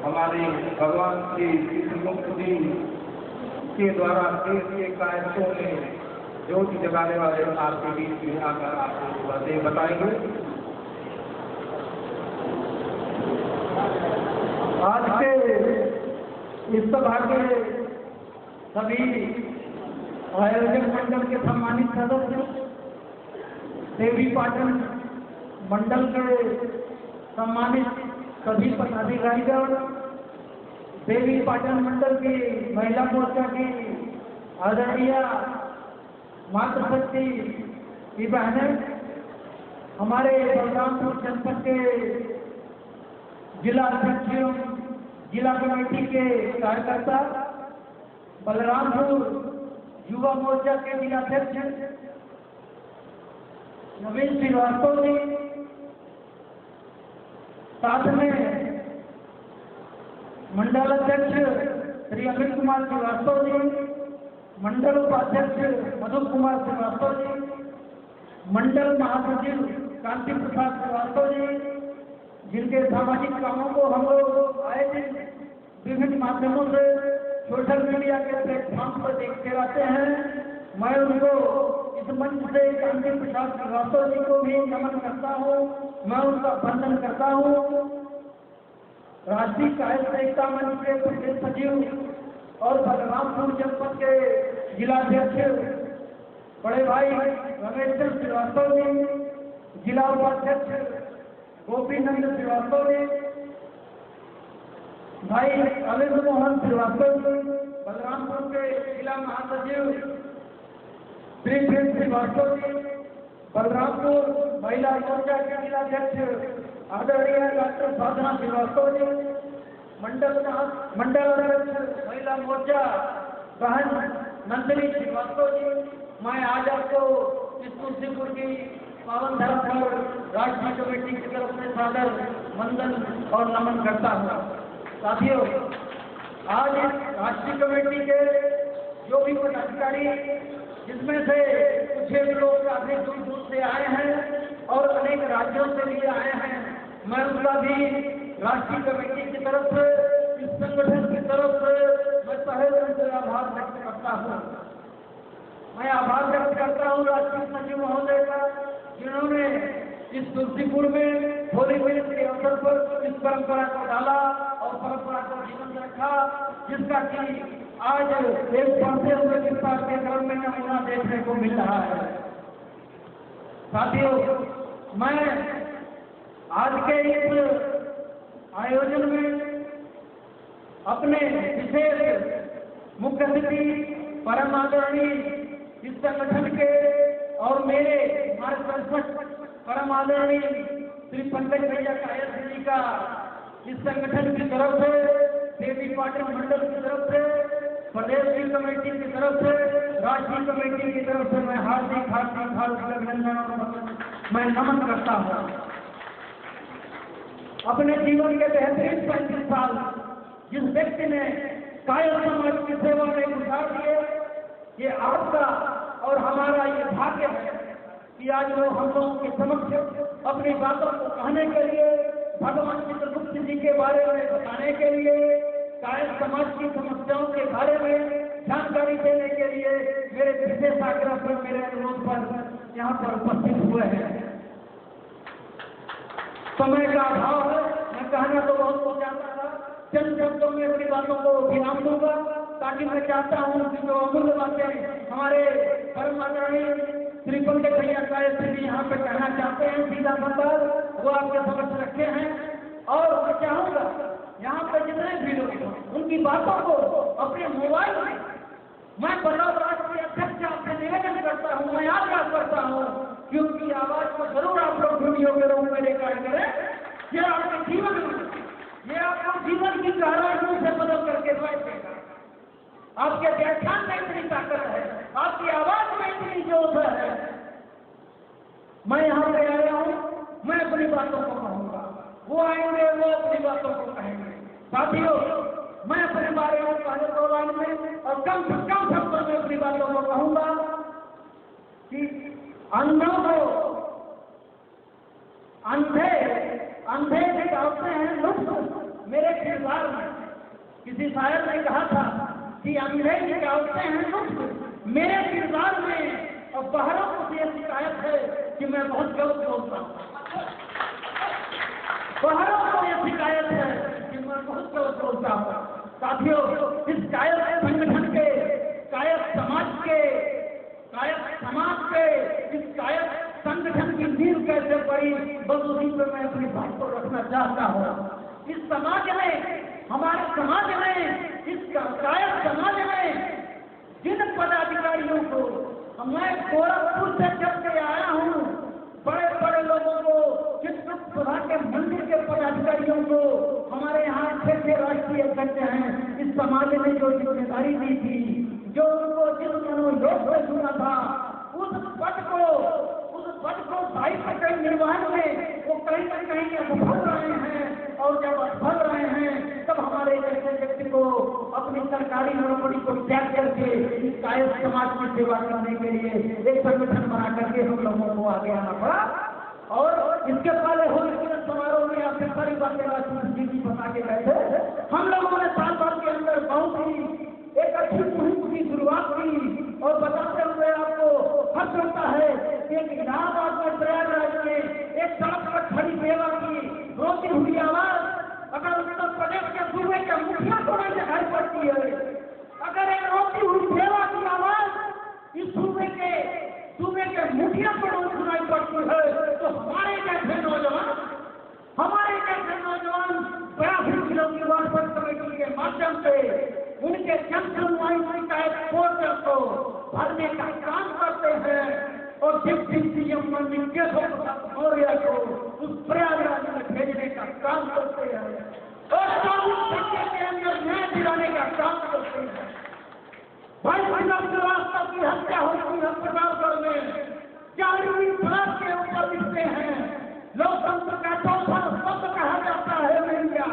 हमारे भगवान श्री चित्रगुप्त जी के द्वारा देश के कायरतों में ज्योति जगाने वाले आपके बीच में आकर आपको बातें बताएंगे। आज के इस सभा के सभी आयोजक मंडल के सम्मानित सदस्य, देवी पाटन मंडल के सम्मानित सभी पदाधिकारीगण, देवी पाटन मंडल की महिला मोर्चा की आदरणीय मातृशक्ति की बहनें, हमारे बलरामपुर जनपद के जिला अध्यक्षों, जिला कमेटी के कार्यकर्ता, बलरामपुर युवा मोर्चा के जिलाध्यक्ष नवीन श्रीवास्तव जी, साथ में मंडल अध्यक्ष श्री अमित कुमार श्रीवास्तव जी, मंडल उपाध्यक्ष मधु कुमार श्रीवास्तव जी, मंडल महासचिव कांति प्रसाद श्रीवास्तव जी, जिनके सामाजिक कामों को हम लोग आए दिन विभिन्न माध्यमों से सोशल मीडिया के प्लेटफॉर्म पर देखते रहते हैं। मैं उनको इस मंच से कांति प्रसाद श्रीवास्तव जी को भी नमन करता हूँ, मैं उनका वंदन करता हूँ। राष्ट्रीय कायस्थ एकता मंच के प्रदेश सचिव और बलरामपुर जनपद के जिलाध्यक्ष बड़े भाई रमेश श्रीवास्तव जी, जिला उपाध्यक्ष गोपीनंद श्रीवास्तव जी, भाई अविंद मोहन श्रीवास्तव जी, बलरामपुर के जिला महासचिव श्री श्रीवास्तव जी, बलरामपुर महिला मोर्चा के जिलाध्यक्ष आदरणीय डॉक्टर साधना श्रीवास्तव जी, मंडल अध्यक्ष महिला मोर्चा बहन नंदिनी श्रीवास्तव जी। मैं आज आपको इस तुलसीपुर की पावन धरा पर राष्ट्रीय कमेटी की तरफ से सादर वंदन और नमन करता हूँ। साथियों, आज राष्ट्रीय कमेटी के जो भी पदाधिकारी, जिसमें से कुछ लोग काफी दूर दूर से आए हैं और अनेक राज्यों से भी आए हैं, मैं उनका भी राष्ट्रीय कमेटी की तरफ से, इस संगठन की तरफ से मैं तहे दिल से आभार व्यक्त करता हूँ। मैं आभार व्यक्त करता हूँ राष्ट्रीय सचिव महोदय का, जिन्होंने इस तुलसीपुर में होली मिलन के अवसर पर इस परंपरा को डाला और परंपरा को जीवन रखा, जिसका कि आज एक बढ़ते हुए विस्तार के क्रम में नमूना देखने को मिल रहा है। साथियों, मैं आज के इस आयोजन में अपने विशेष मुख्य अतिथि परम आदरणीय इस संगठन के और मेरे मार्गदर्शक परम आदरणीय श्री पंकज भैया कायस्थ जी का इस संगठन की तरफ से, देवी पाटिल मंडल की तरफ से, प्रदेश की कमेटी की तरफ से, राष्ट्रीय कमेटी की तरफ से मैं हार्दिक अभिनंदन और मैं नमन करता हूँ। अपने जीवन के बेहतरीन 35 साल जिस व्यक्ति ने कायस्थ समाज की सेवा में गुजार दिए, ये आपका और हमारा ये भाग्य है कि आज वो हम लोगों के समक्ष अपनी बातों को कहने के लिए, भगवान चित्रगुप्त जी के बारे में बताने के लिए, कायस्थ समाज की समस्याओं के बारे में जानकारी देने के लिए मेरे विशेष आग्रह पर, मेरे अनुरोध पर यहाँ पर उपस्थित हुए हैं। समय का अभाव है, मैं कहना तो बहुत कुछ चाहता था, चंद शब्दों में अपनी बातों को विराम दूंगा, ताकि मैं चाहता हूँ कि जो अमूल्य बातें हमारे परम आदरणीय श्री पंकज भैया कायस्थ जी यहाँ पे कहना चाहते हैं, सीधा बंदर वो आपके समक्ष रखे हैं। और मैं चाहूँगा यहाँ पे जितने भी लोग हैं, उनकी बातों को अपने मोबाइल में, मैं बल्लभ राष्ट्रीय अध्यक्ष आपसे निवेदन करता हूँ, मैं आग्रह करता हूँ कि उनकी आवाज को जरूर आप लोग वीडियो के रूप में रिकॉर्ड करें। ये आपके जीवन में, ये आपको जीवन की गहराइयों से बदल करके बैठेगा। आपके व्याख्यान में इतनी ताकत है, आपकी आवाज में इतनी जोश है। मैं यहाँ पे आया हूँ, मैं अपनी बातों को कहूँगा, वो आएंगे वो अपनी बातों को कहेंगे। साथियों, मैं अपने बारे में पहले 2 लाइन में और कम से कम शब्दों में अपनी बातों को कहूँगा कि अंधों को अंधे निकालते हैं लुत्फ मेरे किरदार में। किसी शायर ने कहा था कि अंधे निकालते हैं लुत्फ मेरे किरदार में, और बाहरों को यह शिकायत है कि मैं बहुत गलत बोलता हूँ। बाहरों को यह शिकायत है कि मैं बहुत गलत बोलता हूँ। साथियों, इस कायस्थ संगठन के, कायस्थ समाज के, इस कायस्थ संगठन की नींव कैसे पड़ी, बस उसी पर मैं अपनी बात को रखना चाहता हूँ। इस समाज में, हमारे समाज में, इस कायस्थ समाज में जिन पदाधिकारियों को, मैं गोरखपुर से चल के आया हूँ, बड़े बड़े लोगों को, चित्रगुप्त सभा के मंदिर के पदाधिकारियों को, हमारे यहाँ अच्छे राष्ट्रीय अध्यक्ष हैं, इस समाज ने जो जिम्मेदारी दी थी, जो उनको जिस मनोयोग से सुना था, उस पद को दायित्व के निर्वहन में वो कहीं न कहीं असफल रहे हैं। और जब असफल रहे हैं, तब हमारे जैसे सरकारी नौकरी को त्याग करके इस कायस्थ समाज की सेवा करने के लिए एक संगठन बना करके हम लोगों को आगे आना पड़ा। और इसके पहले होली समारोह में आपसे सारी बातें राजनीति जी बता के गए थे। हम लोगों ने साल साल के अंदर बहुत ही एक अच्छी मुहिम की शुरुआत की और बताते हुए आपको हर्ष होता है कि एक इलाहाबाद में प्रयागराज में एक सड़क पर खड़ी सेवा की रोती हुई आवाज अगर उत्तर प्रदेश के सूबे के मुखिया को नहीं दिखाई पड़ती है, अगर एक रोती हुई सेवा की आवाज इस सूबे के मुखिया को नहीं सुनाई पड़ती है, तो हमारे कैसे नौजवान 82 किलोमीटर कमेटी के माध्यम से उनके जन सुनवाई शिकायत पोर्टल को भरने का काम करते हैं और डिप्टी सीएम मंत्री केशव मौर्य को उस प्रयागराज में भेजने का काम करते हैं और 24 घंटे के अंदर न्याय दिलाने का काम करते हैं। भाई श्रीवास्तव की हत्या होती है प्रतापगढ़ में, 4वीं क्लास के ऊपर लिखते हैं लोकतंत्र का चौथा शब्द कहा जाता है मीडिया।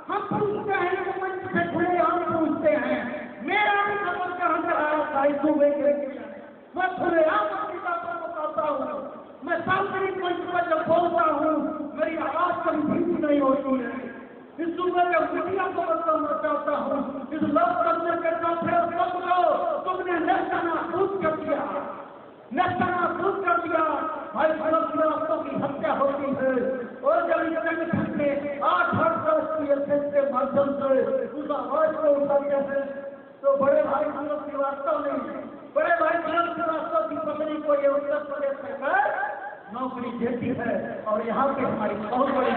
हम पूछते हैं मंच से खुले हम पूछते हैं, मेरा भी खबर कहाँ से आया था इस सूबे के? मैं खुले आम अपनी बातों को कहता हूँ, मैं सार्वजनिक मंच पर जब बोलता हूँ मेरी आवाज कभी भी नहीं होती है। इस सूबे के मुखिया को बताना चाहता हूँ, इस लोकतंत्र के चौथे शब्द को तुमने नेस्तनाबूद कर दिया, नेस्तनाबूद कर दिया। भाई श्रीवास्तव की हत्या होती है और जब इस संगठन ने 8 राष्ट्रीय के माध्यम से उस आवाज को उठाते हैं तो बड़े भाई श्रीवास्तव की पत्नी को ये उत्तर प्रदेश सरकार नौकरी देती है और यहाँ की हमारी बहुत बड़ी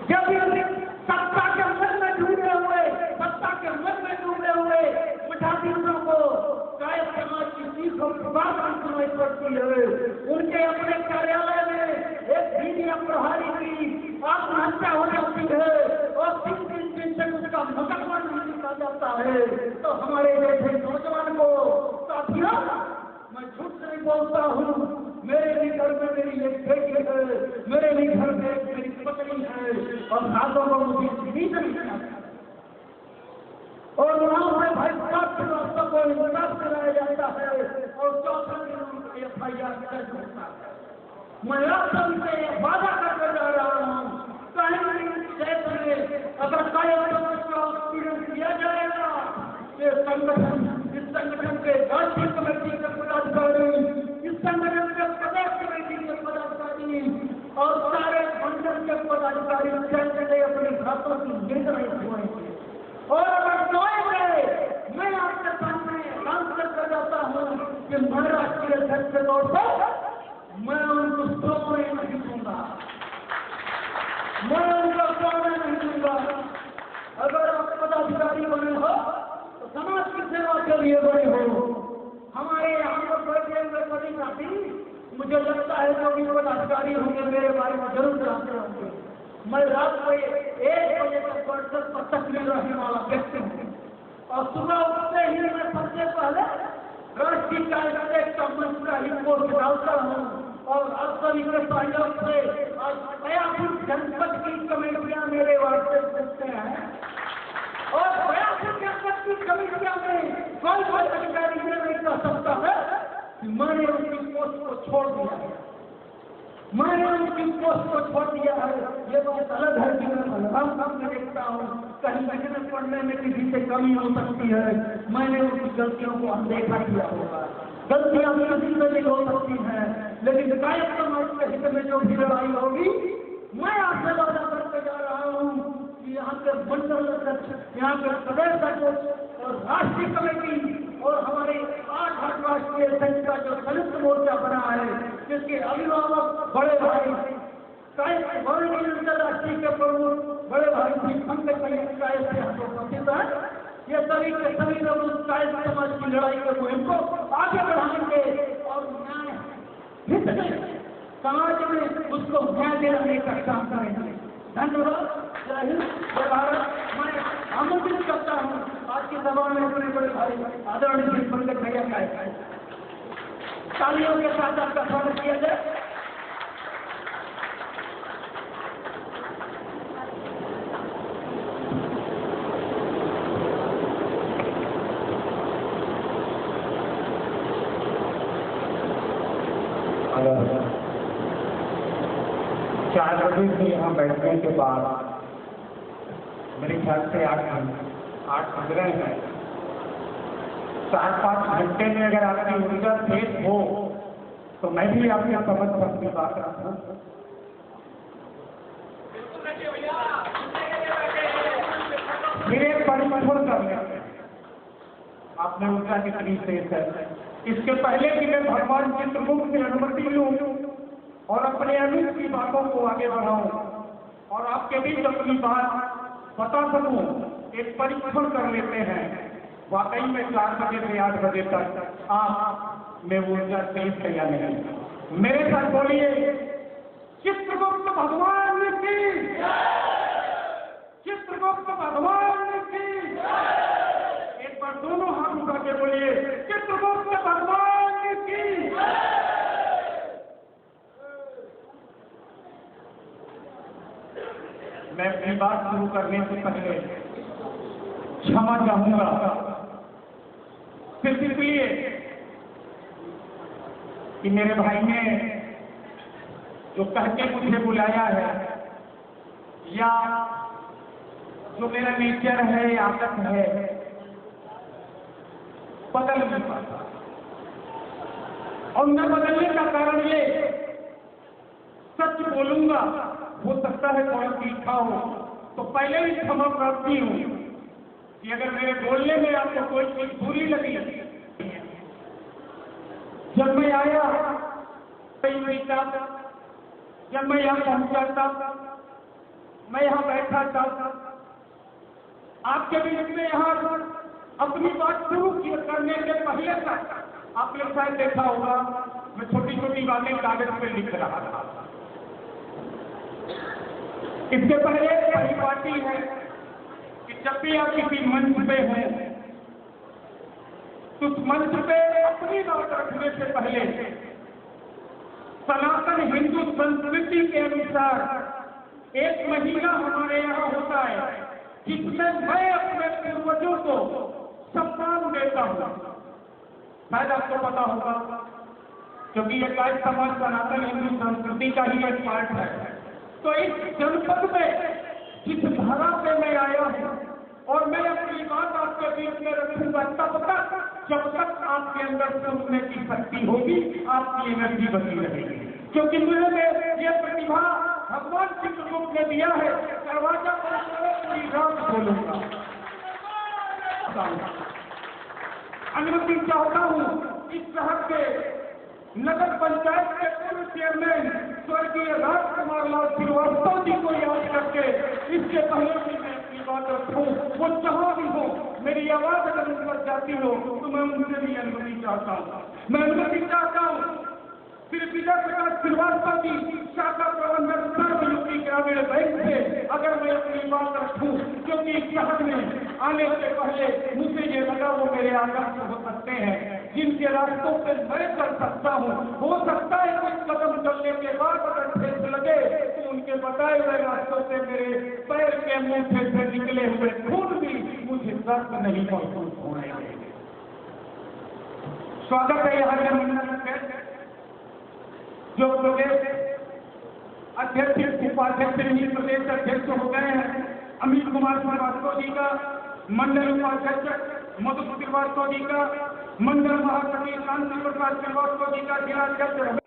जब सत्ता के मन में डूबे हुए मठाधीशों को कायस्थ समाज की सीख और बात सुनाई पड़ती है। उनके अपने कार्यालय में एक मीडिया प्रभारी की आत्महत्या हो जाती है और 3 दिन तक उसका मुकदमा नहीं लिखा जाता है, तो हमारे जैसे नौजवान को साथियों, मैं झूठ नहीं बोलता हूँ, मेरे भी घर में मेरी एक बेटी है, मेरे भी घर में मेरी पत्नी है और साथों को मुझे उम्मीद नहीं और वहां में भाई श्रीवास्तव को इंसाफ कराया जाता है और 4 दिन FIR दर्ज होता है। मैं आप सबसे वादा करके जा रहा हूँ, कहीं क्षेत्र में अगर कायस्थ समाज का एक्सपीरियंस किया जाएगा तो इस संगठन के राष्ट्रीय कमेटी के पदाधिकारी, इस संगठन के प्रदेश कमेटी के पदाधिकारी और सारे मंडल के पदाधिकारी अपने हाथों की निर्णय हुए और अगर सोएंगे, मैं आपके सामने ऐलान कर जाता हूँ कि मैं राष्ट्रीय अध्यक्ष के तौर पर मैं उनको सोने नहीं दूंगा, मैं उनको सोने नहीं दूंगा। अगर आप पदाधिकारी बने हो तो समाज की सेवा के लिए बने हो। हमारे यहाँ पर बैठे हुए सभी साथी, मुझे लगता है जो भी पदाधिकारी होंगे मेरे बारे में जरूर जानते होंगे। मैं रात को 1 बजे तक वर्कशॉप पर तकलीफ रहने वाला व्यक्ति हूँ और सुबह उठते ही मैं सबसे पहले राष्ट्रीय कायदे का मंच का रिपोर्ट डालता हूँ और आप सभी के सहयोग से आज 82 जनपद की कमेटियां मेरे वार्ड से पूछते हैं और 82 जनपद की कमेटियां में कोई अधिकारी ये नहीं कह सकता है कि मैंने उनकी पोस्ट को छोड़ दिया है, मैंने उनकी पोस्ट को छोड़ दिया है। ये बात अलग है कि मैं काम में देखता हूँ, कहीं लिखने पढ़ने में किसी से कमी हो सकती है, मैंने उनकी गलतियों को अनदेखा किया होगा। गलतियां किसी से भी हो सकती हैं, लेकिन कायस्थ समाज के हित में जो भी लड़ाई होगी, मैं आपसे वादा करके जा रहा हूँ कि यहाँ के मंडल अध्यक्ष, यहाँ के प्रदेश अध्यक्ष और राष्ट्रीय कमेटी और हमारे 8 राष्ट्रीय संघ का जो संयुक्त मोर्चा बना है, जिसके अभिभावक बड़े भाई अंतर्राष्ट्रीय के प्रमुख बड़े भाई पंकज प्रसिद्ध है, ये सभी के सभी लोग उस कायस्थ समाज की लड़ाई के मुहिम को आगे बढ़ाएंगे और न्याय हित में समाज में उसको न्याय दिलाने का काम करेंगे। धन्यवाद। जय हिंद, जय भारत। मैं आमंत्रित करता हूँ आज की सभा में बड़े बड़े भाई आदरणीय श्री पंकज भैया का तालियों के साथ आपका स्वागत किया जाए। 4 बजे से यहाँ बैठने के बाद मेरे ख्याल से 8 बज रहे हैं। 4-5 घंटे में अगर आपकी ऊर्जा तेज हो तो मैं भी आपके समझ पर अपनी बात रखूं। फिर एक परिवर्तन कर लेते हैं। आपने ऊर्जा कितनी तेज है। इसके पहले कि मैं भगवान चित्रगुप्त से अनुमति लूं और अपने अनुज की बातों को आगे बढ़ाऊं और आपके बीच अपनी बात बता सकूं, एक परीक्षण कर लेते हैं। वाकई में 4 बजे से 8 बजे तक आप में ऊर्जा तेज है या नहीं। मेरे साथ बोलिए, चित्रगुप्त भगवान की, चित्रगुप्त भगवान की। एक बार दोनों हाथ उठा के बोलिए, चित्रगुप्त भगवान की। मैं अपनी बात शुरू करने से पहले क्षमा चाहूंगा, सिर्फ इसलिए कि मेरे भाई ने जो कह के मुझे बुलाया है या जो मेरा नेचर है, आदत है, बदल नहीं पाता। और न बदलने का कारण ये, सच बोलूंगा, हो सकता है थोड़ा तीखा हो, तो पहले ही क्षमा प्रार्थी हूं कि अगर मेरे बोलने में आपको कोई चीज बुरी लगी। जब मैं आया जब मैं यहाँ पहुंचा था, मैं यहाँ बैठा था, आपके बीच में यहाँ अपनी बात शुरू करने के पहले तक आपने शायद देखा होगा, मैं छोटी छोटी बातें कागज पे लिख रहा था। इसके पहले पहली बात है कि जब भी आप किसी मंच पे हैं तो उस मंच पे अपनी बात रखने से पहले सनातन हिंदू संस्कृति के अनुसार एक महीना हमारे यहाँ होता है जिसमें मैं अपने पूर्वजों को सम्मान देता हूँ। शायद आपको पता होगा, क्योंकि ये गाय समाज सनातन हिंदू संस्कृति का ही एक पार्ट है। तो इस जनपद में जिस धारा पे मैं आया हूँ और मैं अपनी बात आपके बीच में रखूंगा तब तक जब तक आपके अंदर सुनने की शक्ति होगी, आपकी एनर्जी बनी रहेगी। क्योंकि मुझे ये प्रतिभा भगवान चित्रगुप्त ने दिया है, दरवाजा पर पूरी रात बोलूंगा। अनुमति चाहता हूँ इस शहर के नगर पंचायत के पूर्व चेयरमैन स्वर्गीय राजकुमार लाल श्रीवास्तव जी को याद करके इसके पहले भी मैं अपनी बात रखूं। वो जहां भी हो, मेरी आवाज अगर उन पर जाती हो तो मैं उनसे भी अनुमति चाहता हूँ। मैं अनुमति चाहता हूँ श्री विजय प्रकाश श्रीवास्तव जी, शाखा प्रबंधक सर्वयुगी ग्रामीण बैंक से, अगर मैं अपनी बात रखूं, क्योंकि इस शहर में आने से पहले मुझे ये लगा वो मेरे आदर्श हो सकते हैं, जिनके रास्तों से मैं चल सकता हूँ। हो सकता है कुछ कदम चलने के बाद अगर ठेस लगे तो उनके बताए हुए रास्तों से मेरे पैर के मुंह से निकले हुए खून भी मुझे दर्द नहीं महसूस होने देंगे। स्वागत है यहाँ के मंडल जो प्रदेश अध्यक्ष उपाध्यक्ष ही प्रदेश अध्यक्ष हो गए हैं, अमित कुमार श्रीवास्तव जी का, मंडल उपाध्यक्ष मधु श्रीवास्तव जी का, मंडल महासचिव कांति प्रकाश श्रीवास्तव जी का, जिला अध्यक्ष